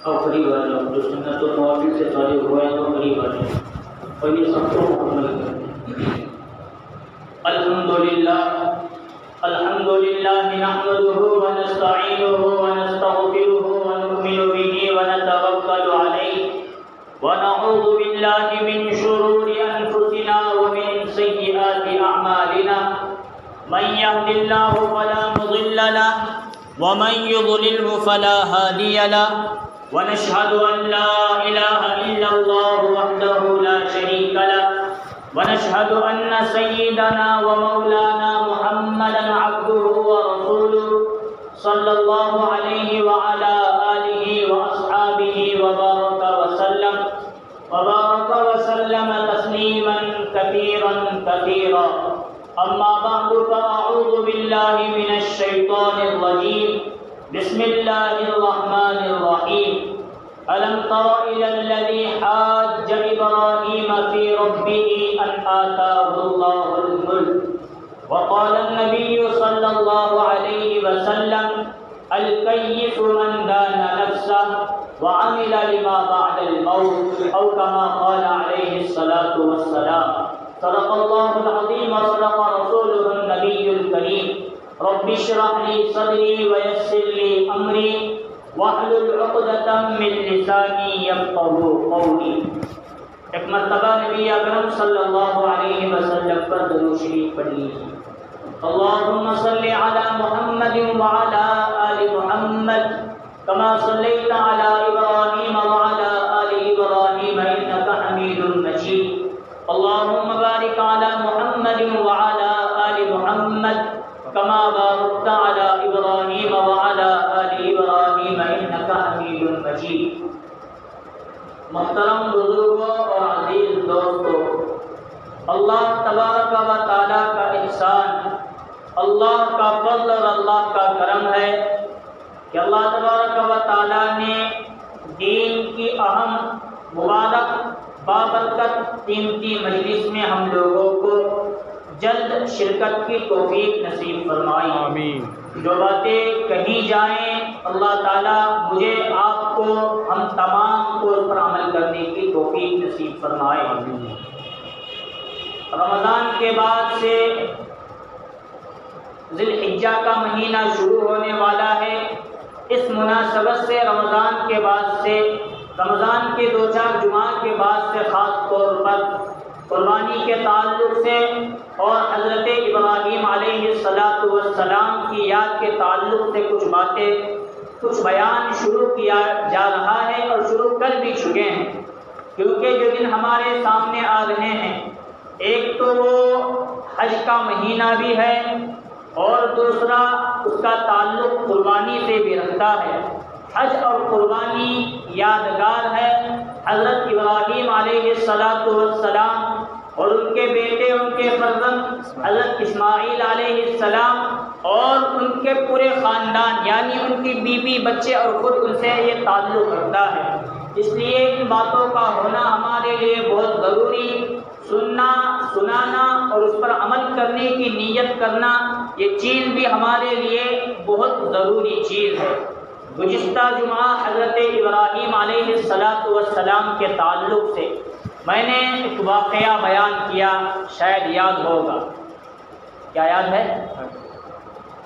اور قریب آ جاؤ، جو سنت و نوافل سے فارغ ہوئے ہیں وہ قریب آ جاؤ اور یہ سب کو مکمل کریں۔ الحمدللہ نحمده ونستعینه ونستغفره ونؤمن به ونتوکل علیہ ونعوذ باللہ من شرور انفسنا ومن سیئات اعمالنا من يهد الله فلا مضل له ومن يضلله فلا هادي له ونشهد ان لا اله الا الله وحده لا شريك له ونشهد ان سيدنا ومولانا محمدا عبده ورسوله صلى الله عليه وعلى آله وأصحابه وبارك وسلم تسليما كثيرا أما بعد فأعوذ بالله من الشيطان الرجيم بسم الله الرحمن الرحيم ألم تر إلى الذي حاج إبراهيم في ربه أن آتاه الله الملك وقال النبي صلى الله عليه وسلم الكيس من دان نفسه وعمل لما بعد الموت أو كما قال عليه الصلاة والسلام صدق الله العظيم وصدق رسوله النبي الكريم رب اشرح لي صدري ويسر لي أمري واحلل عقدة من لساني يفقهوا قولي۔ ایک مرتبہ نبی اکرم صلی اللہ علیہ وسلم پر درود شریف پڑھ لیجیے۔ اللهم صل على محمد وعلى آل محمد كما صليت على إبراهيم وعلى آل إبراهيم إنك حميد مجيد اللهم بارك على محمد وعلى آل محمد كما باركت على إبراهيم وعلى آل إبراهيم إنك حميد مجيد۔ محترم بزرگوں اور عزیز دوستوں، اللہ تبارک و تعالیٰ کا احسان، اللہ کا فضل اور اللہ کا کرم ہے کہ اللہ تبارک و تعالیٰ نے دین کی اہم مبارک بابرکت قیمتی مجلس میں ہم لوگوں کو جلد شرکت کی توفیق نصیب فرمائی۔ آمین۔ جو باتیں کہی جائیں اللہ تعالیٰ مجھے آپ کو ہم تمام کو اس پر عمل کرنے کی توفیق نصیب فرمائے۔ آمین۔ رمضان کے بعد سے ذی الحجہ کا مہینہ شروع ہونے والا ہے۔ اس مناسبت سے رمضان کے بعد سے رمضان کے 2-4 جمعہ کے بعد سے خاص طور پر قربانی کے تعلق سے اور حضرت ابراہیم علیہ السلام کی یاد کے تعلق سے کچھ بیان شروع کیا جا رہا ہے اور شروع کر بھی چکے ہیں، کیونکہ جو دن ہمارے سامنے آ رہے ہیں ایک تو وہ حج کا مہینہ بھی ہے اور دوسرا اس کا تعلق قربانی سے بھی رکھتا ہے۔ حج اور قربانی یادگار ہے حضرت ابراہیم علیہ السلام اور ان کے بیٹے ان کے فرزند حضرت اسماعیل علیہ السلام اور ان کے پورے خاندان یعنی ان کی بیوی بچے اور خود ان سے یہ تعلق رکھتا ہے۔ اس لیے ان باتوں کا ہونا ہمارے لیے بہت ضروری، سننا سنانا اور اس پر عمل کرنے کی نیت کرنا یہ چیز بھی ہمارے لیے بہت ضروری چیز ہے۔ گزشتہ جمعہ حضرت ابراہیم علیہ السلام کے تعلق سے میں نے ایک واقعہ بیان کیا، شاید یاد ہوگا۔ کیا یاد ہے؟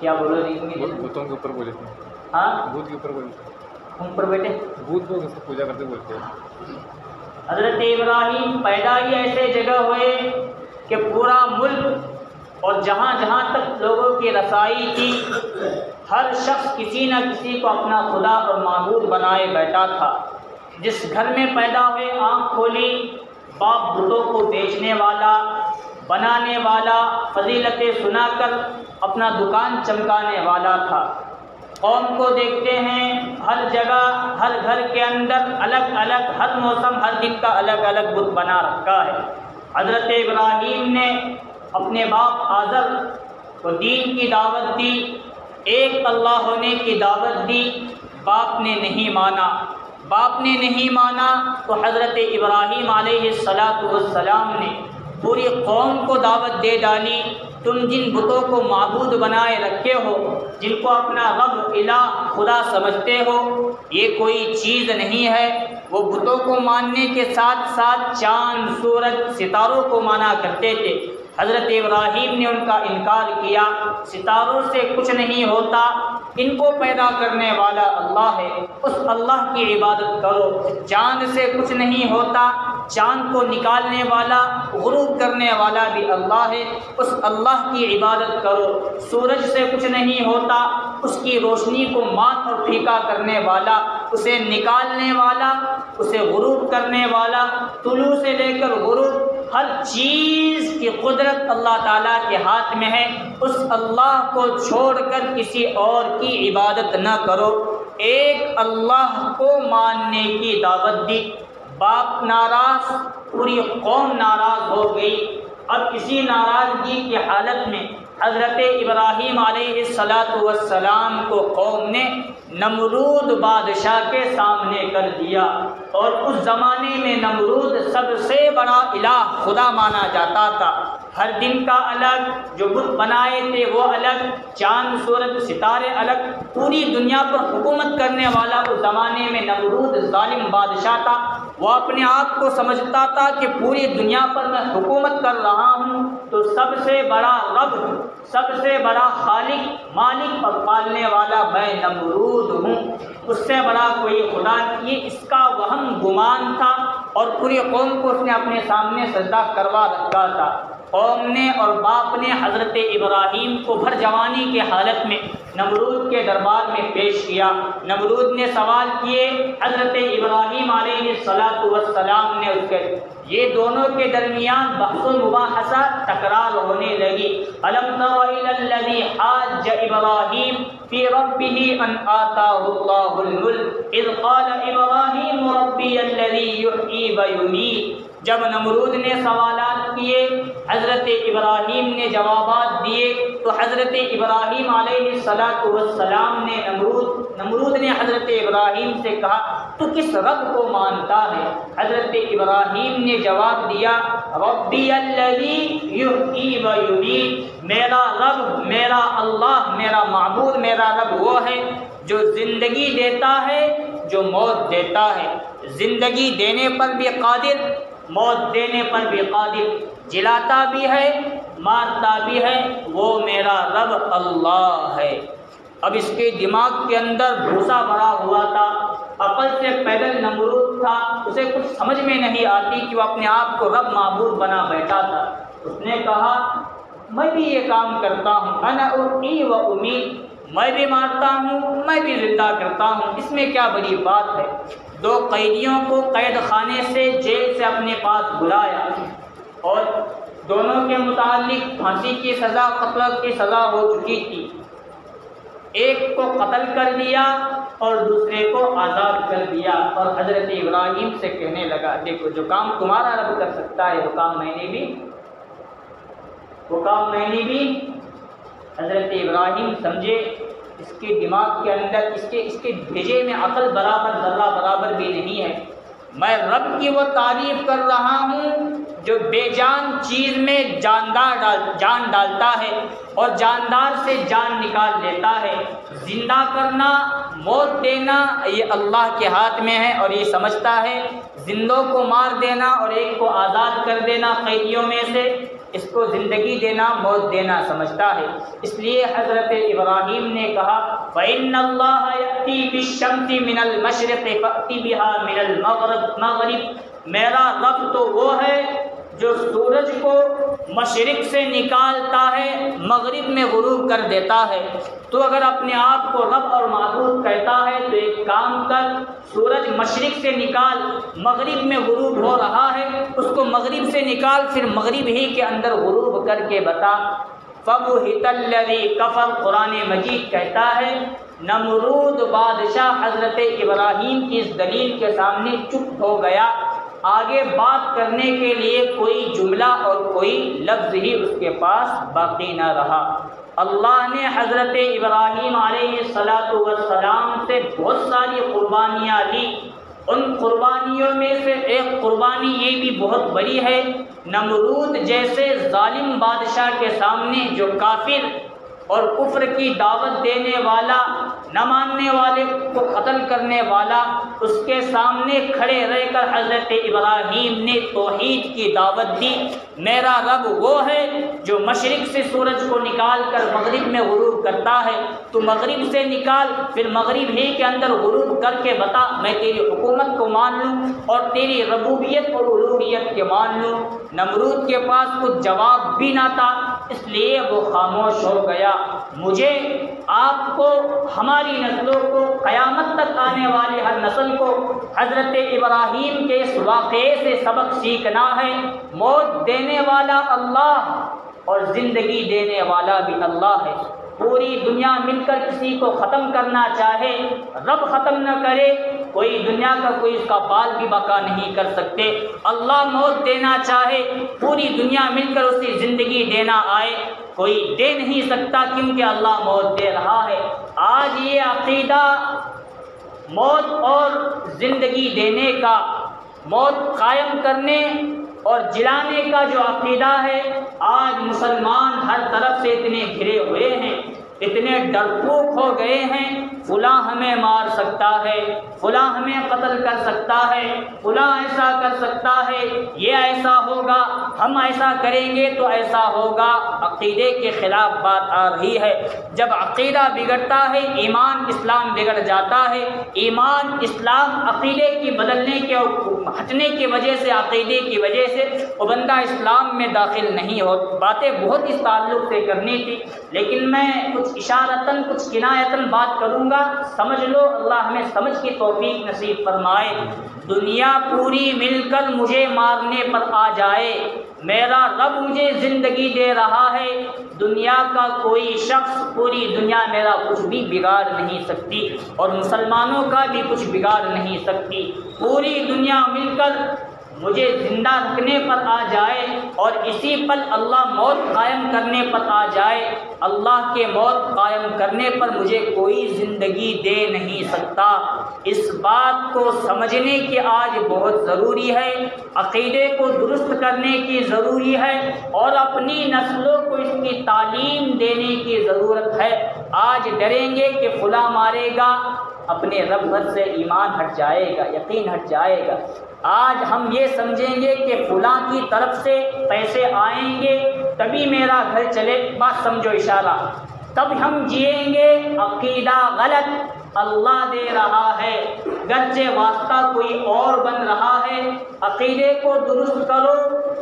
کیا بولو رہی؟ بتوں کے اوپر بولے تھے۔ ہاں، بت کے اوپر بولے تھے۔ ان پر بیٹے بت کو پوجا کرتے بولتے ہیں۔ حضرت ابراہیم پیدا ہی ایسے جگہ ہوئے کہ پورا ملک اور جہاں جہاں تک لوگوں کی رسائی تھی ہر شخص کسی نہ کسی کو اپنا خدا اور معبود بنائے بیٹھا تھا۔ جس گھر میں پیدا ہوئے آنکھ کھولی باپ بتوں کو بیچنے والا بنانے والا فضیلتیں سنا کر اپنا دکان چمکانے والا تھا۔ قوم کو دیکھتے ہیں ہر جگہ ہر گھر کے اندر الگ الگ ہر موسم ہر دن کا الگ الگ بت بنا رکھا ہے۔ حضرت ابراہیم نے اپنے باپ آزر کو دین کی دعوت دی، ایک اللہ ہونے کی دعوت دی، باپ نے نہیں مانا تو حضرت ابراہیم علیہ السلام نے پوری قوم کو دعوت دے ڈالی تم جن بتوں کو معبود بنائے رکھے ہو، جن کو اپنا رب الہ خدا سمجھتے ہو، یہ کوئی چیز نہیں ہے۔ وہ بتوں کو ماننے کے ساتھ ساتھ چاند، سورج، ستاروں کو مانا کرتے تھے۔ حضرت ابراہیم نے ان کا انکار کیا، ستاروں سے کچھ نہیں ہوتا، ان کو پیدا کرنے والا اللہ ہے، اس اللہ کی عبادت کرو۔ چاند سے کچھ نہیں ہوتا، چاند کو نکالنے والا، غروب کرنے والا بھی اللہ ہے، اس اللہ کی عبادت کرو۔ سورج سے کچھ نہیں ہوتا، اس کی روشنی کو مات اور پھیکا کرنے والا، اسے نکالنے والا، اسے غروب کرنے والا، طلوع سے لے کر غروب، ہر چیز کی قدرت اللہ تعالیٰ کے ہاتھ میں ہے۔ اس اللہ کو چھوڑ کر کسی اور کی عبادت نہ کرو۔ ایک اللہ کو ماننے کی دعوت دی، باپ ناراض، پوری قوم ناراض ہو گئی۔ اب اسی ناراضگی کی حالت میں حضرت ابراہیم علیہ السلام کو قوم نے نمرود بادشاہ کے سامنے کر دیا، اور اس زمانے میں نمرود سب سے بڑا الہ خدا مانا جاتا تھا۔ ہر دن کا الگ، جو بت بنائے تھے وہ الگ، چاند، سورج، ستارے الگ، پوری دنیا پر حکومت کرنے والا اس زمانے میں نمرود ظالم بادشاہ تھا۔ وہ اپنے آپ کو سمجھتا تھا کہ پوری دنیا پر میں حکومت کر رہا ہوں، تو سب سے بڑا رب، سب سے بڑا خالق، مالک اور پالنے والا میں نمرود ہوں، اس سے بڑا کوئی خدا نہیں۔ اس کا وہم گمان تھا، اور پوری قوم کو اس نے اپنے سامنے سجدہ کروا رکھا تھا۔ قوم نے اور باپ نے حضرت ابراہیم کو بھر جوانی کے حالت میں نمرود کے دربار میں پیش کیا۔ نمرود نے سوال کیے، حضرت ابراہیم علیہ السلام نے اس کے، یہ دونوں کے درمیان بحث و مباحثہ تکرار ہونے لگی۔ الم تر الی الذی حاج ابراہیم فی ربہ ان آتاہ اللہ الملک اذ قال ابراہیم ربی الذی یحیی و یمیت۔ جب نمرود نے سوالات کیے، حضرت ابراہیم نے جوابات دیے، تو حضرت ابراہیم علیہ السلام نے نمرود نے حضرت ابراہیم سے کہا، تو کس رب کو مانتا ہے؟ حضرت ابراہیم نے جواب دیا، ربی الذی یحیی و یمیت، میرا رب، میرا اللہ، میرا معبود، میرا رب وہ ہے جو زندگی دیتا ہے، جو موت دیتا ہے، زندگی دینے پر بھی قادر، موت دینے پر بھی قادر، جلاتا بھی ہے، مارتا بھی ہے، وہ میرا رب اللہ ہے۔ اب اس کے دماغ کے اندر بھوسا بھرا ہوا تھا، عقل سے پیدل نمرود تھا، اسے کچھ سمجھ میں نہیں آتی کہ وہ اپنے آپ کو رب معبود بنا بیٹھا تھا۔ اس نے کہا، میں بھی یہ کام کرتا ہوں، انا احیی و امیت، میں بھی مارتا ہوں، میں بھی زندہ کرتا ہوں، اس میں کیا بڑی بات ہے؟ دو قیدیوں کو قید خانے سے، جیل سے اپنے پاس بلایا، اور دونوں کے متعلق پھانسی کی سزا، قتل کی سزا ہو چکی تھی۔ ایک کو قتل کر دیا اور دوسرے کو آزاد کر دیا، اور حضرت ابراہیم سے کہنے لگا، دیکھو جو کام تمہارا رب کر سکتا ہے وہ کام میں نے بھی۔ حضرت ابراہیم سمجھے اس کے دماغ کے اندر، اس کے بھیجے میں عقل برابر، ذرہ برابر بھی نہیں ہے۔ میں رب کی وہ تعریف کر رہا ہوں جو بے جان چیز میں جان ڈالتا ہے اور جاندار سے جان نکال لیتا ہے۔ زندہ کرنا، موت دینا یہ اللہ کے ہاتھ میں ہے، اور یہ سمجھتا ہے زندوں کو مار دینا اور ایک کو آزاد کر دینا قیدیوں میں سے، اس کو زندگی دینا، موت دینا سمجھتا ہے۔ اس لیے حضرت ابراہیم نے کہا، فَإِنَّ اللَّهَ يَأْتِي بِالشَّمْسِ مِنَ الْمَشْرِقِ فَأْتِ بِهَا مِنَ الْمَغْرِبِ، میرا رب تو وہ ہے جو سورج کو مشرق سے نکالتا ہے، مغرب میں غروب کر دیتا ہے۔ تو اگر اپنے آپ کو رب اور معبود کہتا ہے تو ایک کام کر، سورج مشرق سے نکال، مغرب میں غروب ہو رہا ہے، اس کو مغرب سے نکال، پھر مغرب ہی کے اندر غروب کر کے بتا۔ فَبُهِتَ الَّذِي كَفَرَ، قرآن مجید کہتا ہے نمرود بادشاہ حضرت ابراہیم کی اس دلیل کے سامنے چپ ہو گیا، آگے بات کرنے کے لیے کوئی جملہ اور کوئی لفظ ہی اس کے پاس باقی نہ رہا۔ اللہ نے حضرت ابراہیم علیہ السلام سے بہت ساری قربانیاں لی، ان قربانیوں میں سے ایک قربانی یہ بھی بہت بڑی ہے، نمرود جیسے ظالم بادشاہ کے سامنے جو کافر اور کفر کی دعوت دینے والا، نہ ماننے والے کو قتل کرنے والا، اس کے سامنے کھڑے رہ کر حضرت ابراہیم نے توحید کی دعوت دی۔ میرا رب وہ ہے جو مشرق سے سورج کو نکال کر مغرب میں غروب کرتا ہے، تو مغرب سے نکال پھر مغرب ہی کے اندر غروب کر کے بتا، میں تیری حکومت کو مان لوں اور تیری ربوبیت اور الوہیت کے مان لوں۔ نمرود کے پاس کچھ جواب بھی نہ تھا، اس لیے وہ خاموش ہو گیا۔ مجھے، آپ کو، ہماری نسلوں کو، قیامت تک آنے والی ہر نسل کو حضرت ابراہیم کے اس واقعے سے سبق سیکھنا ہے۔ موت دینے والا اللہ اور زندگی دینے والا بھی اللہ ہے۔ پوری دنیا مل کر کسی کو ختم کرنا چاہے، رب ختم نہ کرے، کوئی دنیا کا کوئی اس کا بال بھی بقا نہیں کر سکتے۔ اللہ موت دینا چاہے، پوری دنیا مل کر اسی زندگی دینا آئے، کوئی دے نہیں سکتا، کیونکہ اللہ موت دے رہا ہے۔ آج یہ عقیدہ موت اور زندگی دینے کا، موت قائم کرنے اور جلانے کا جو عقیدہ ہے، آج مسلمان ہر طرف سے اتنے گھرے ہوئے ہیں، اتنے ڈرپوک ہو گئے ہیں، فلاں ہمیں مار سکتا ہے، فلاں ہمیں قتل کر سکتا ہے، فلاں ایسا کر سکتا ہے، یہ ایسا ہوگا، ہم ایسا کریں گے تو ایسا ہوگا۔ عقیدے کے خلاف بات آ رہی ہے۔ جب عقیدہ بگڑتا ہے، ایمان اسلام بگڑ جاتا ہے۔ ایمان اسلام عقیدے کی بدلنے کے ہٹنے کی وجہ سے، عقیدے کی وجہ سے وہ بندہ اسلام میں داخل نہیں ہو۔ باتیں بہت اس تعلق سے کرنی تھی، لیکن میں کچھ اشارتاً کچھ کنایتاً بات کروں گا، سمجھ لو، اللہ ہمیں سمجھ کی توفیق نصیب فرمائے۔ دنیا پوری مل کر مجھے مارنے پر آ جائے، میرا رب مجھے زندگی دے رہا ہے، دنیا کا کوئی شخص، پوری دنیا میرا کچھ بھی بگاڑ نہیں سکتی، اور مسلمانوں کا بھی کچھ بگاڑ نہیں سکتی۔ پوری دنیا مل کر مجھے زندہ رکھنے پر آ جائے اور اسی پل اللہ موت قائم کرنے پر آ جائے، اللہ کے موت قائم کرنے پر مجھے کوئی زندگی دے نہیں سکتا۔ اس بات کو سمجھنے کی آج بہت ضروری ہے، عقیدے کو درست کرنے کی ضروری ہے، اور اپنی نسلوں کو اس کی تعلیم دینے کی ضرورت ہے۔ آج ڈریں گے کہ فلاں مارے گا، اپنے رب پر سے ایمان ہٹ جائے گا، یقین ہٹ جائے گا۔ آج ہم یہ سمجھیں گے کہ فلاں کی طرف سے پیسے آئیں گے تبھی میرا گھر چلے، بات سمجھو اشارہ، تب ہم جئیں گے۔ عقیدہ غلط، اللہ دے رہا ہے، گرچہ واسطہ کوئی اور بن رہا ہے۔ عقیدے کو درست کرو،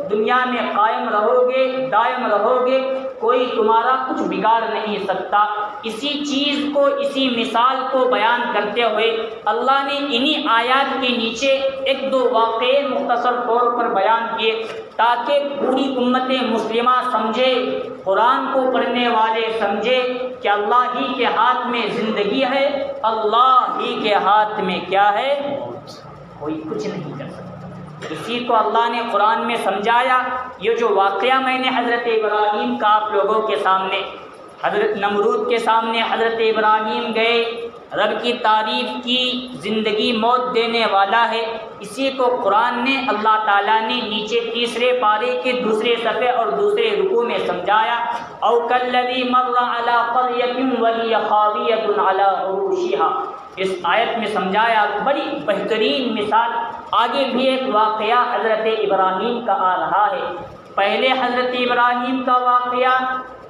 دنیا میں قائم رہو گے، دائم رہو گے، کوئی تمہارا کچھ بگاڑ نہیں سکتا۔ اسی چیز کو، اسی مثال کو بیان کرتے ہوئے اللہ نے انہی آیات کے نیچے ایک دو واقعے مختصر طور پر بیان کیے، تاکہ پوری امت مسلمہ سمجھے، قرآن کو پڑھنے والے سمجھے کہ اللہ ہی کے ہاتھ میں زندگی ہے، اللہ ہی کے ہاتھ میں کیا ہے، کوئی کچھ نہیں کر سکتا۔ اسی کو اللہ نے قرآن میں سمجھایا۔ یہ جو واقعہ میں نے حضرت ابراہیم کا آپ لوگوں کے سامنے، حضرت نمرود کے سامنے حضرت ابراہیم گئے، رب کی تعریف کی، زندگی موت دینے والا ہے، اسی کو قرآن نے، اللہ تعالیٰ نے نیچے تیسرے پارے کے دوسرے صفحے اور دوسرے رکوع میں سمجھایا۔ او کالذی مر علی قریۃ وہی خاویۃ علی عروشها، اس آیت میں سمجھایا، بڑی بہترین مثال۔ آگے بھی ایک واقعہ حضرت ابراہیم کا آ رہا ہے۔ پہلے حضرت ابراہیم کا واقعہ،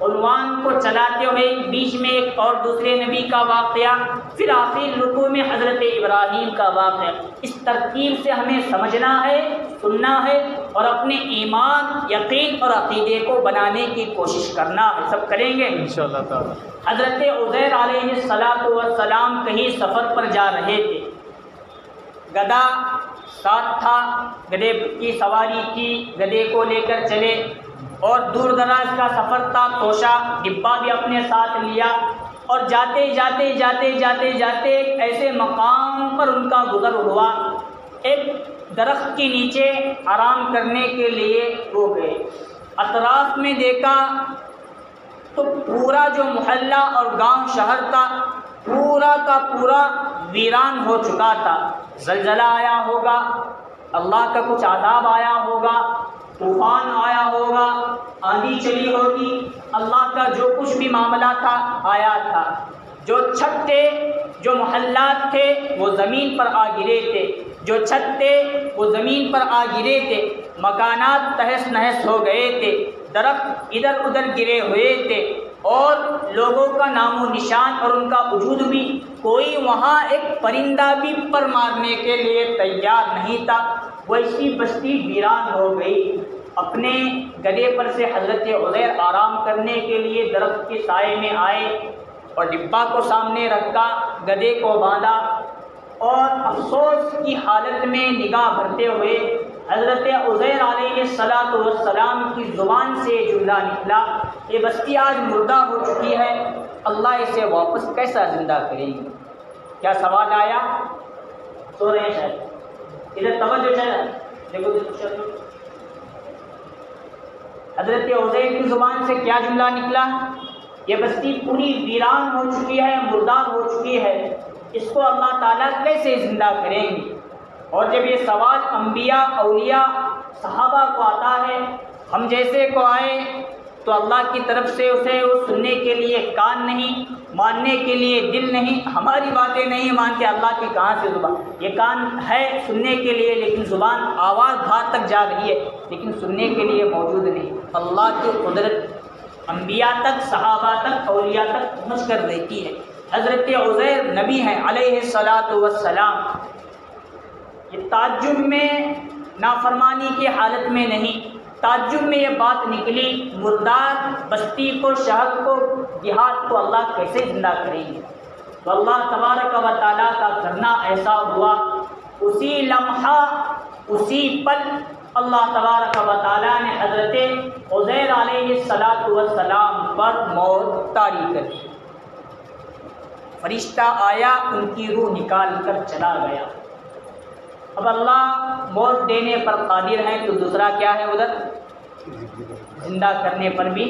عنوان کو چلاتے ہوئے بیچ میں ایک اور دوسرے نبی کا واقعہ، پھر آخری رکوع میں حضرت ابراہیم کا واقعہ۔ اس ترتیب سے ہمیں سمجھنا ہے، سننا ہے، اور اپنے ایمان، یقین اور عقیدے کو بنانے کی کوشش کرنا ہے۔ سب کریں گے انشاءاللہ تعالی۔ حضرت عزیر علیہ السلام کہیں سفر پر جا رہے تھے، گدھا ساتھ تھا، گدھے کی سواری کی، گدھے کو لے کر چلے، اور دور دراز کا سفر تھا، توشا ڈبہ بھی اپنے ساتھ لیا، اور جاتے جاتے جاتے جاتے جاتے ایک ایسے مقام پر ان کا گزر ہوا، ایک درخت کے نیچے آرام کرنے کے لیے رو گئے۔ اطراف میں دیکھا تو پورا جو محلہ اور گاؤں شہر تھا، پورا کا پورا ویران ہو چکا تھا، زلزلہ آیا ہوگا، اللہ کا کچھ عذاب آیا ہوگا، طوفان آیا ہوگا، آندھی چلی ہوگی، اللہ کا جو کچھ بھی معاملہ تھا آیا تھا۔ جو چھت تھے، جو محلات تھے وہ زمین پر آ گرے تھے، جو چھت تھے وہ زمین پر آ گرے تھے، مکانات تہس نہس ہو گئے تھے، درخت ادھر ادھر گرے ہوئے تھے، اور لوگوں کا نام و نشان اور ان کا وجود بھی، کوئی وہاں ایک پرندہ بھی پر مارنے کے لیے تیار نہیں تھا۔ ویسی بستی ویران ہو گئی۔ اپنے گدھے پر سے حضرت عزیر آرام کرنے کے لیے درخت کے سائے میں آئے اور ڈبہ کو سامنے رکھا، گدھے کو باندھا، اور افسوس کی حالت میں نگاہ بھرتے ہوئے حضرت عزیر علیہ السلام کی زبان سے جملہ نکلا، یہ بستی آج مردہ ہو چکی ہے، اللہ اسے واپس کیسا زندہ کرے گی؟ کیا سوال آیا؟ سو رہے ہیں شاید، ادھر توجہ ہے، دیکھو حضرت عزیر کی زبان سے کیا جملہ نکلا؟ یہ بستی پوری ویران ہو چکی ہے، مردار ہو چکی ہے، اس کو اللہ تعالیٰ کیسے زندہ کریں گے؟ اور جب یہ سوال انبیاء، اولیاء، صحابہ کو آتا ہے، ہم جیسے کو آئے تو اللہ کی طرف سے اسے وہ سننے کے لیے کان نہیں، ماننے کے لیے دل نہیں، ہماری باتیں نہیں مانتے، اللہ کی کہاں سے زبان؟ یہ کان ہے سننے کے لیے، لیکن زبان آواز باہر تک جا رہی ہے لیکن سننے کے لیے موجود نہیں۔ اللہ کی قدرت انبیاء تک، صحابہ تک، اولیاء تک پہنچ کر رہتی ہے۔ حضرت عزیر نبی ہیں علیہ السلام، یہ تعجب میں، نافرمانی کی حالت میں نہیں، تعجب میں یہ بات نکلی، مردار بستی کو، شہر کو، دیہات کو اللہ کیسے زندہ کریں گے؟ تو اللہ تبارک و تعالیٰ کا کرنا ایسا ہوا، اسی لمحہ، اسی پل اللہ تبارک و تعالیٰ نے حضرت عزیر علیہ السلام پر موت طاری کر دی۔ فرشتہ آیا، ان کی روح نکال کر چلا گیا۔ اب اللہ موت دینے پر قادر ہیں تو دوسرا کیا ہے؟ ادھر زندہ کرنے پر بھی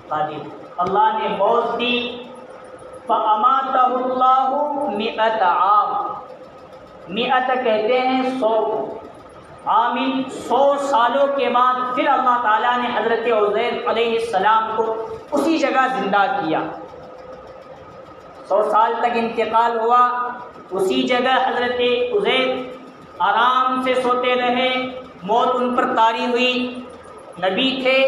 قادر۔ اللہ نے موت دی، فَأَمَاتَهُ اللَّهُ مِئَةَ عام، مئت کہتے ہیں 100، عامن 100 سالوں کے بعد پھر اللہ تعالیٰ نے حضرت عزیر علیہ السلام کو اسی جگہ زندہ کیا۔ 100 سال تک انتقال ہوا، اسی جگہ حضرت عزیر آرام سے سوتے رہے، موت ان پر طاری ہوئی۔ نبی تھے،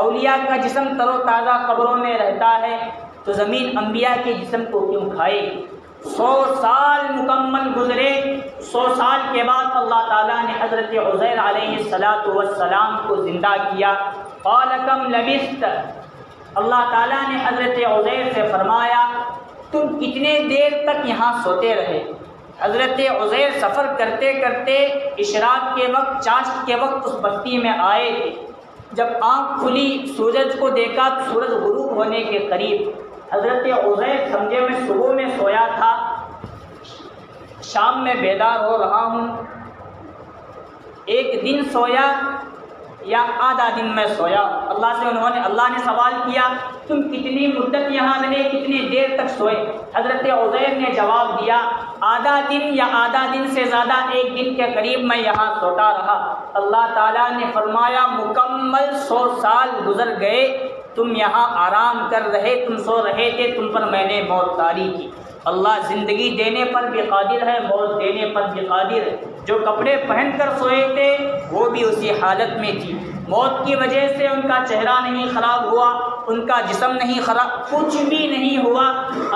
اولیاء کا جسم تر و تازہ قبروں میں رہتا ہے تو زمین انبیاء کے جسم کو کیوں کھائے؟ 100 سال مکمل گزرے، 100 سال کے بعد اللہ تعالیٰ نے حضرت عزیر علیہ السلام کو زندہ کیا۔ قال کم لبثت، اللہ تعالیٰ نے حضرت عزیر سے فرمایا تم کتنے دیر تک یہاں سوتے رہے؟ حضرت عزیر سفر کرتے کرتے اشراق کے وقت، چاشت کے وقت اس بستی میں آئے تھے۔ جب آنکھ کھلی، سورج کو دیکھا تو سورج غروب ہونے کے قریب۔ حضرت عزیر سمجھے میں صبح میں سویا تھا، شام میں بیدار ہو رہا ہوں، ایک دن سویا یا آدھا دن میں سویا۔ اللہ نے سوال کیا تم کتنی مدت یہاں رہے، کتنی دیر تک سوئے؟ حضرت عزیر نے جواب دیا آدھا دن یا آدھا دن سے زیادہ، ایک دن کے قریب میں یہاں سوتا رہا۔ اللہ تعالیٰ نے فرمایا مکمل 100 سال گزر گئے، تم یہاں آرام کر رہے، تم سو رہے تھے، تم پر میں نے موت طاری کی۔ اللہ زندگی دینے پر بھی قادر ہے، موت دینے پر بھی قادر ہے۔ جو کپڑے پہن کر سوئے تھے وہ بھی اسی حالت میں تھی، موت کی وجہ سے ان کا چہرہ نہیں خراب ہوا، ان کا جسم نہیں خراب، کچھ بھی نہیں ہوا۔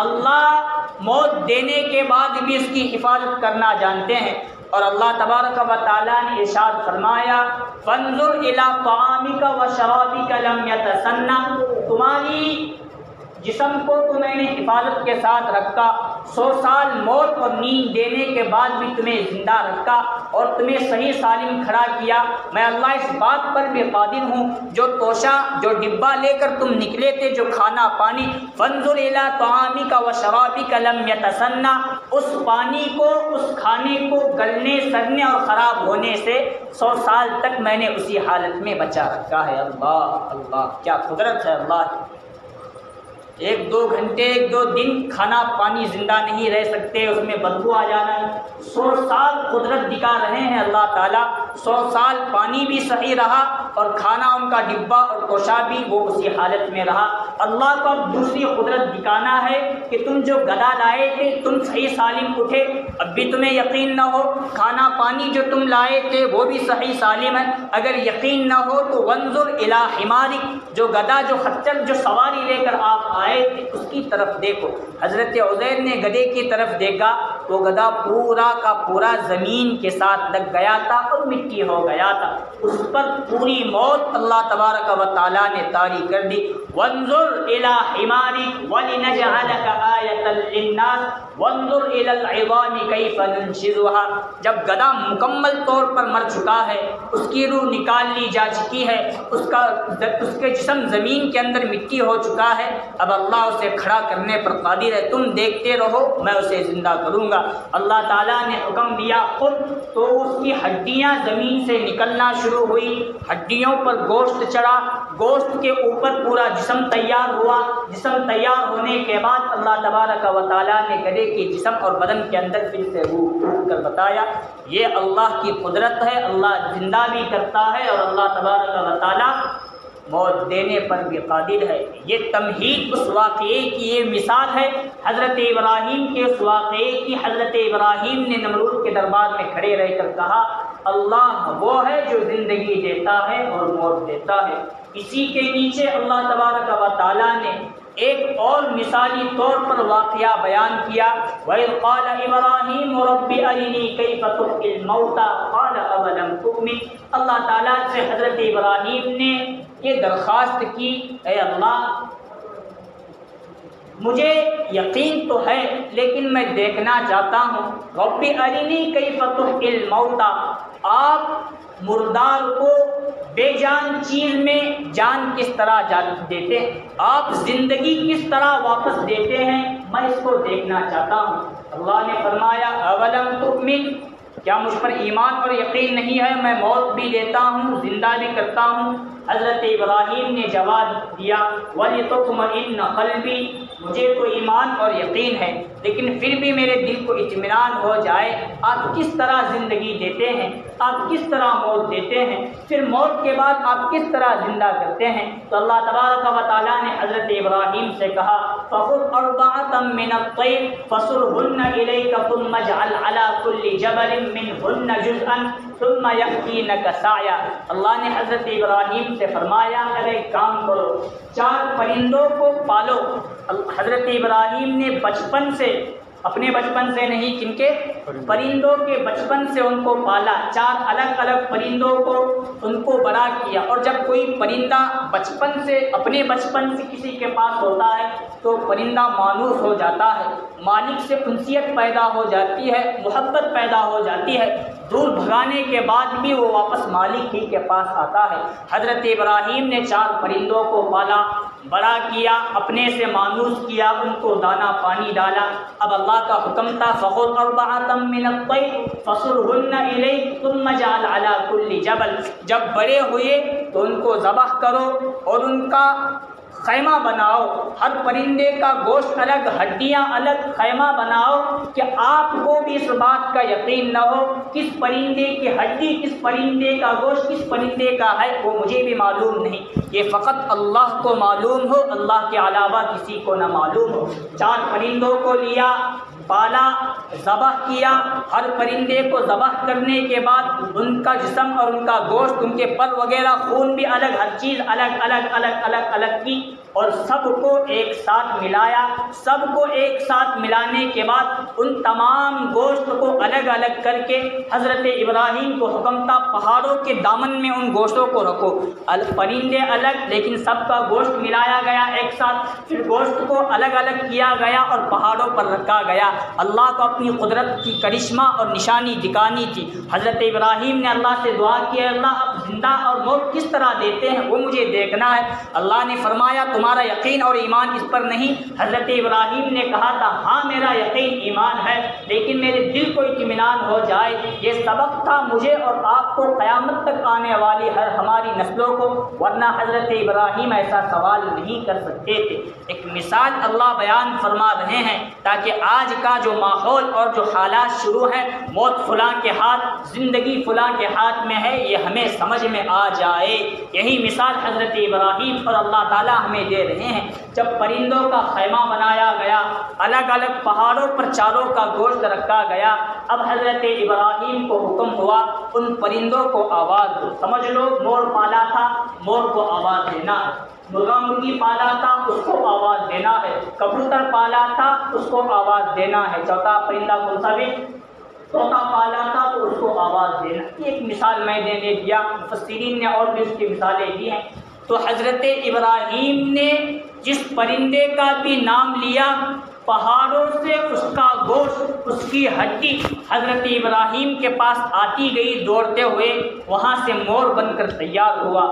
اللہ موت دینے کے بعد بھی اس کی حفاظت کرنا جانتے ہیں۔ اور اللہ تبارک و تعالیٰ نے ارشاد فرمایا فانظر الی طعامک و شرابک لم یتسنہ، تمہاری جسم کو تو میں نے حفاظت کے ساتھ رکھا، 100 سال موت اور نیند دینے کے بعد بھی تمہیں زندہ رکھا اور تمہیں صحیح سالم کھڑا کیا۔ میں اللہ اس بات پر بھی قادر ہوں، جو توشہ، جو ڈبہ لے کر تم نکلے تھے، جو کھانا پانی، فانظر الی طعامک و شرابک لم یتسنہ، اس پانی کو، اس کھانے کو گلنے، سڑنے اور خراب ہونے سے 100 سال تک میں نے اسی حالت میں بچا رکھا ہے۔ اللہ اللہ، کیا قدرت ہے اللہ کی۔ ایک دو گھنٹے ایک دو دن کھانا پانی زندہ نہیں رہ سکتے، اس میں بدبو آ جانا ہے۔ 100 سال قدرت دکھا رہے ہیں اللہ تعالیٰ، 100 سال پانی بھی صحیح رہا اور کھانا ان کا ڈبہ اور توشہ بھی وہ اسی حالت میں رہا۔ اللہ کو اب دوسری قدرت دکھانا ہے کہ تم جو گدھا لائے تھے تم صحیح سالم اٹھے، اب بھی تمہیں یقین نہ ہو، کھانا پانی جو تم لائے تھے وہ بھی صحیح سالم ہے، اگر یقین نہ ہو تو وانظر الی حمارک، جو گدھا جو خچر جو سواری لے کر آپ آئے تھے اس کی طرف دیکھو۔ حضرت عزیر نے گدھے کی طرف دیکھا، وہ گدھا پورا کا پورا زمین کے ساتھ لگ گیا تھا اور مٹی ہو گیا تھا، اس پر پوری موت اللہ تبارک و تعالیٰ نے طاری کر دی۔ وانظر الی حمارک ولنجعلک آیۃ للناس وانظر الی العظام کیف ننشزها، جب گدھا مکمل طور پر مر چکا ہے، اس کی روح نکال لی جا چکی ہے، اس کے جسم زمین کے اندر مٹی ہو چکا ہے، اب اللہ اسے کھڑا کرنے پر قادر ہے، تم دیکھتے رہو میں اسے زندہ کروں گا۔ اللہ تعالیٰ نے حکم دیا خود، تو اس کی ہڈیاں زمین سے نکلنا شروع ہوئی، ہڈیوں پر گوشت چڑھا، گوشت کے اوپر پورا جسم تیار ہوا، جسم تیار ہونے کے بعد اللہ تبارک و تعالیٰ نے گدھے کے جسم اور بدن کے اندر پھر سے روح پھونک کر بتایا یہ اللہ کی قدرت ہے، اللہ زندہ بھی کرتا ہے اور اللہ تبارک و تعالیٰ موت دینے پر بھی قادر ہے۔ یہ تمہید اس واقعے کی یہ مثال ہے، حضرت ابراہیم کے اس واقعے کی۔ حضرت ابراہیم نے نمرود کے دربار میں کھڑے رہ کر کہا اللہ وہ ہے جو زندگی دیتا ہے اور موت دیتا ہے۔ اسی کے نیچے اللہ تبارک و تعالیٰ نے ایک اور مثالی طور پر واقعہ بیان کیا، وَإِذْ قَالَ إِبْرَاهِيمُ رَبِّ أَرِنِي كَيْفَ تُحْيِي الْمَوْتَىٰ قَالَ أَوَلَمْ تُؤْمِنْ، اللہ تعالیٰ سے حضرت ابراہیم نے یہ درخواست کی اے اللہ مجھے یقین تو ہے لیکن میں دیکھنا چاہتا ہوں، رب ارنی کیف تحیی الموتیٰ، آپ مردار کو بے جان چیز میں جان کس طرح دیتے ہیں، آپ زندگی کس طرح واپس دیتے ہیں، میں اس کو دیکھنا چاہتا ہوں۔ اللہ نے فرمایا اولم تؤمن، کیا مجھ پر ایمان اور یقین نہیں ہے، میں موت بھی دیتا ہوں زندہ بھی کرتا ہوں۔ حضرت ابراہیم نے جواب دیا وَلِتُطْمَئِنَّ قَلْبِي، مجھے تو ایمان اور یقین ہے لیکن پھر بھی میرے دل کو اطمینان ہو جائے، آپ کس طرح زندگی دیتے ہیں، آپ کس طرح موت دیتے ہیں، پھر موت کے بعد آپ کس طرح زندہ کرتے ہیں۔ تو اللہ تبارک و تعالیٰ نے حضرت ابراہیم سے کہا فَخُذْ أَرْبَعَةً مِّنَ الطَّيْرِ فَصُرْهُنَّ إِلَيْكَ ثُمَّ اجْعَلْ عَلَىٰ كُلِّ جَبَلٍ مِّنْهُنَّ جُزْءًا ثُمَّ يَأْتِينَكَ سَعْيًا، اللہ نے حضرت ابراہیم سے فرمایا اگر ایک کام کرو، 4 پرندوں کو پالو۔ حضرت ابراہیم نے بچپن سے، اپنے بچپن سے نہیں کن کے پرندوں کے بچپن سے ان کو پالا، 4 الگ الگ پرندوں کو ان کو بڑا کیا، اور جب کوئی پرندہ بچپن سے اپنے بچپن سے کسی کے پاس ہوتا ہے تو پرندہ مانوس ہو جاتا ہے، مالک سے انسیت پیدا ہو جاتی ہے، محبت پیدا ہو جاتی ہے، دور بھگانے کے بعد بھی وہ واپس مالک ہی کے پاس آتا ہے۔ حضرت ابراہیم نے 4 پرندوں کو پالا، بڑا کیا، اپنے سے مانوس کیا، ان کو دانا پانی ڈالا۔ اب اللہ کا حکم تھا فَخُذْ أَرْبَعَةً مِّنَ الطَّيْرِ فَصُرْهُنَّ إِلَيْكَ ثُمَّ اجْعَلْ عَلَىٰ كُلِّ جَبَلٍ، جب بڑے ہوئے تو ان کو ذبح کرو اور ان کا خیمہ بناؤ، ہر پرندے کا گوشت الگ، ہڈیاں الگ، خیمہ بناؤ کہ آپ کو بھی اس بات کا یقین نہ ہو کس پرندے کی ہڈی، کس پرندے کا گوشت کس پرندے کا ہے، وہ مجھے بھی معلوم نہیں، یہ فقط اللہ کو معلوم ہو، اللہ کے علاوہ کسی کو نہ معلوم ہو۔ 4 پرندوں کو لیا، پالا، ذبح کیا، ہر پرندے کو ذبح کرنے کے بعد ان کا جسم اور ان کا گوشت، ان کے پر وغیرہ، خون بھی الگ، ہر چیز الگ الگ الگ الگ الگ کی اور سب کو ایک ساتھ ملایا۔ سب کو ایک ساتھ ملانے کے بعد ان تمام گوشت کو الگ الگ کر کے حضرت ابراہیم کو حکم تھا پہاڑوں کے دامن میں ان گوشتوں کو رکھو، پرندے الگ لیکن سب کا گوشت ملایا گیا ایک ساتھ، پھر گوشت کو الگ الگ کیا گیا اور پہاڑوں پر رکھا گیا۔ اللہ کو اپنی قدرت کی کرشمہ اور نشانی دکھانی تھی۔ حضرت ابراہیم نے اللہ سے دعا کی اللہ آپ زندہ اور موت کس طرح دیتے ہیں وہ مجھے دیکھنا ہے۔ اللہ نے فرمایا تمہارا یقین اور ایمان اس پر نہیں؟ حضرت ابراہیم نے کہا تھا ہاں میرا یقین ایمان ہے، لیکن میرے دل کو اطمینان ہو جائے۔ یہ سبق تھا مجھے اور آپ کو، قیامت تک آنے والی ہر ہماری نسلوں کو، ورنہ حضرت ابراہیم ایسا سوال نہیں کر سکتے تھے۔ ایک مثال اللہ بیان فرما رہے ہیں تاکہ آج کا جو ماحول اور جو حالات شروع ہیں، موت فلاں کے ہاتھ، زندگی فلاں کے ہاتھ میں ہے، یہ ہمیں سمجھ میں آ جائے۔ یہی مثال حضرت ابراہیم اور اللہ تعالیٰ ہمیں دے رہے ہیں۔ جب پرندوں کا خیمہ بنایا گیا، الگ الگ پہاڑوں پر چاروں کا گوشت رکھا گیا، اب حضرت ابراہیم کو حکم ہوا ان پرندوں کو آواز دو۔ سمجھ لو مور پالا تھا، مور کو آواز دینا ہے، مرغا مرغی پالا تھا اس کو آواز دینا ہے، کبوتر پالا تھا اس کو آواز دینا ہے، چوتھا پرندہ کون سا بھی؟ طوطا پالا تھا تو اس کو آواز دینا۔ ایک مثال میں نے دیا، مفسرین نے اور بھی اس کی مثالیں دی ہیں۔ تو حضرت ابراہیم نے جس پرندے کا بھی نام لیا، پہاڑوں سے اس کا گوشت، اس کی ہڈی حضرت ابراہیم کے پاس آتی گئی دوڑتے ہوئے، وہاں سے مور بن کر تیار ہوا،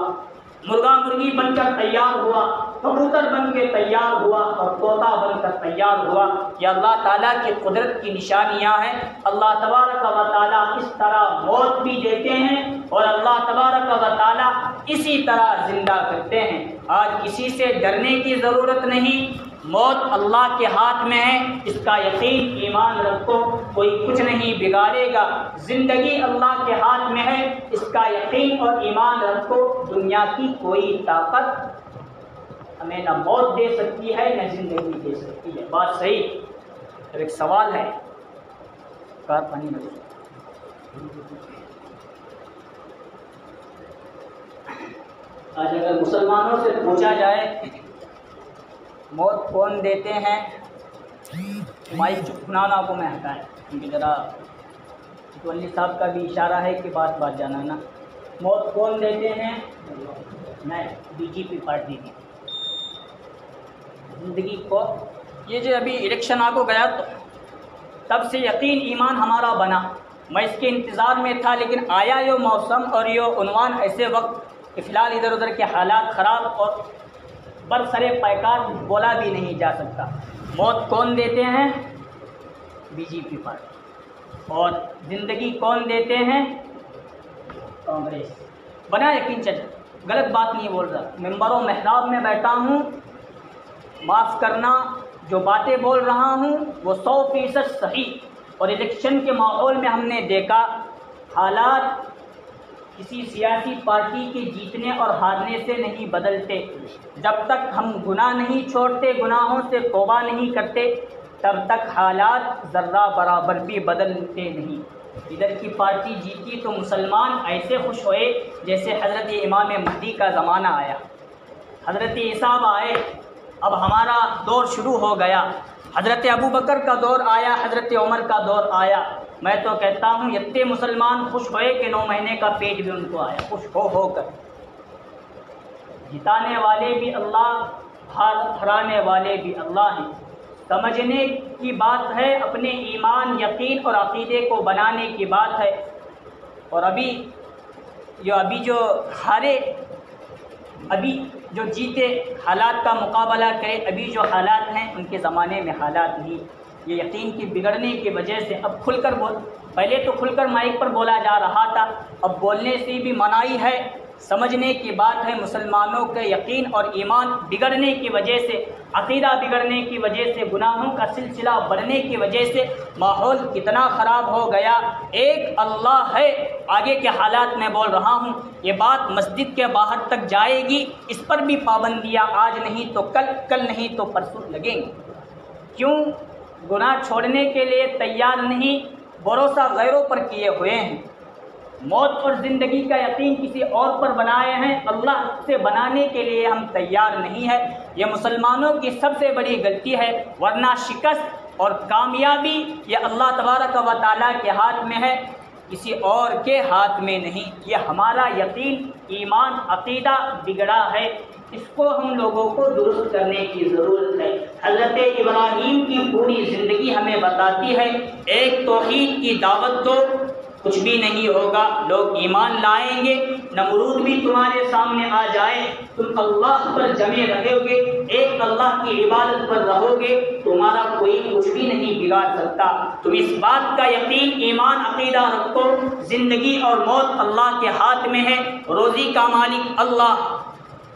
مرغا مرغی بن کر تیار ہوا، کبوتر بن کے تیار ہوا اور طوطا بن کر تیار ہوا۔ یہ اللہ تعالیٰ کی قدرت کی نشانیاں ہیں۔ اللہ تبارک و تعالیٰ اس طرح موت بھی دیتے ہیں اور اللہ تبارک و تعالیٰ اسی طرح زندہ کرتے ہیں۔ آج کسی سے ڈرنے کی ضرورت نہیں، موت اللہ کے ہاتھ میں ہے، اس کا یقین ایمان رکھو، کوئی کچھ نہیں بگاڑے گا۔ زندگی اللہ کے ہاتھ میں ہے، اس کا یقین اور ایمان رکھو، دنیا کی کوئی طاقت ہمیں نہ موت دے سکتی ہے نہ زندگی دے سکتی ہے۔ بات صحیح۔ اب ایک سوال ہے، کار پانی میں آج اگر مسلمانوں سے پوچھا جائے موت کون دیتے ہیں، مائک چپنانا کو میں ہٹائیں کیونکہ ذرا متولی صاحب کا بھی اشارہ ہے کہ بات جانا نا۔ موت کون دیتے ہیں؟ میں بی جے پی پارٹی کی زندگی کو، یہ جو ابھی الیکشن آ کو گیا تو تب سے یقین ایمان ہمارا بنا، میں اس کے انتظار میں تھا، لیکن آیا یہ موسم اور یہ عنوان ایسے وقت کہ فی الحال ادھر ادھر کے حالات خراب اور برسرے پیکار بولا بھی نہیں جا سکتا۔ موت کون دیتے ہیں؟ B J P party. اور زندگی کون دیتے ہیں؟ کانگریس۔ بنا یقین چل، غلط بات نہیں بول رہا، ممبر و محراب میں بیٹھا ہوں، معاف کرنا جو باتیں بول رہا ہوں وہ 100% صحیح۔ اور الیکشن کے ماحول میں ہم نے دیکھا حالات کسی سیاسی پارٹی کے جیتنے اور ہارنے سے نہیں بدلتے، جب تک ہم گناہ نہیں چھوڑتے، گناہوں سے توبہ نہیں کرتے، تب تک حالات ذرہ برابر بھی بدلتے نہیں۔ ادھر کی پارٹی جیتی تو مسلمان ایسے خوش ہوئے جیسے حضرت امام مہدی کا زمانہ آیا، حضرت عیسیٰ آئے، اب ہمارا دور شروع ہو گیا، حضرت ابو بکر کا دور آیا، حضرت عمر کا دور آیا۔ میں تو کہتا ہوں اتنے مسلمان خوش ہوئے کہ 9 مہینے کا پیٹ بھی ان کو آیا، خوش ہو کر۔ جتانے والے بھی اللہ، ہرانے والے بھی اللہ ہیں۔ سمجھنے کی بات ہے، اپنے ایمان، یقین اور عقیدے کو بنانے کی بات ہے۔ اور ابھی جو ہارے، ابھی جو جیتے، حالات کا مقابلہ کرے، ابھی جو حالات ہیں ان کے زمانے میں حالات نہیں۔ یہ یقین کی بگڑنے کی وجہ سے اب کھل کر پہلے تو کھل کر مائک پر بولا جا رہا تھا، اب بولنے سے بھی منائی ہے۔ سمجھنے کی بات ہے، مسلمانوں کے یقین اور ایمان بگڑنے کی وجہ سے، عقیدہ بگڑنے کی وجہ سے، گناہوں کا سلسلہ بڑھنے کی وجہ سے ماحول کتنا خراب ہو گیا۔ ایک اللہ ہے، آگے کے حالات میں بول رہا ہوں، یہ بات مسجد کے باہر تک جائے گی، اس پر بھی پابندیاں آج نہیں تو کل نہیں تو پرسوں لگیں گی۔ کیوں؟ گناہ چھوڑنے کے لیے تیار نہیں، بھروسہ غیروں پر کیے ہوئے ہیں۔ موت اور زندگی کا یقین کسی اور پر بنائے ہیں، اللہ سے بنانے کے لیے ہم تیار نہیں ہے۔ یہ مسلمانوں کی سب سے بڑی غلطی ہے، ورنہ شکست اور کامیابی یہ اللہ تبارک و تعالیٰ کے ہاتھ میں ہے، کسی اور کے ہاتھ میں نہیں۔ یہ ہمارا یقین، ایمان، عقیدہ بگڑا ہے، اس کو ہم لوگوں کو درست کرنے کی ضرورت ہے۔ حضرت ابراہیم کی پوری زندگی ہمیں بتاتی ہے، ایک توحید کی دعوت دو، کچھ بھی نہیں ہوگا. لوگ ایمان لائیں گے, نمرود بھی تمہارے سامنے آ جائے, تم اللہ پر جمے رہو گے, ایک اللہ کی عبادت پر رہو گے, تمہارا کوئی کچھ بھی نہیں بگاڑ سکتا. تم اس بات کا یقین, ایمان, عقیدہ رکھو, زندگی اور موت اللہ کے ہاتھ میں ہے, روزی کا مالک اللہ,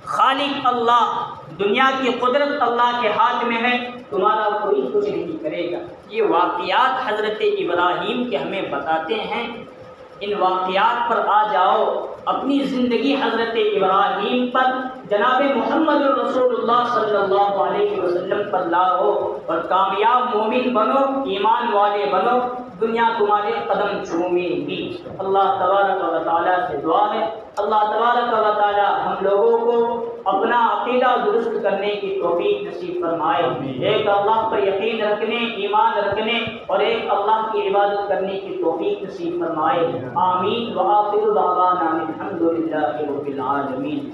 خالق اللہ, دنیا کی قدرت اللہ کے ہاتھ میں ہے, تمہارا کوئی کچھ نہیں کرے گا. یہ واقعات حضرت ابراہیم کے ہمیں بتاتے ہیں. ان واقعات پر آ جاؤ, اپنی زندگی حضرت ابراہیم پر, جناب محمد رسول اللہ صلی اللہ علیہ وسلم پر لاؤ اور کامیاب مومن بنو, ایمان والے بنو, دنیا تمہارے قدم چومے گی. اللہ تبارک و تعالیٰ سے دعا ہے, اللہ تبارک و تعالیٰ ہم لوگوں کو اپنا عقیدہ درست کرنے کی توفیق نصیب فرمائے, ایک اللہ پر یقین رکھنے, ایمان رکھنے اور ایک اللہ کی عبادت کرنے کی توفیق نصیب فرمائے. آمین. وآخر دعوانا الحمد للہ رب العالمین.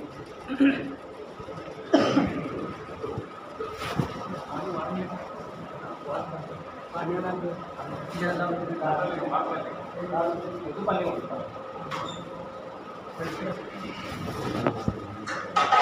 Thank you.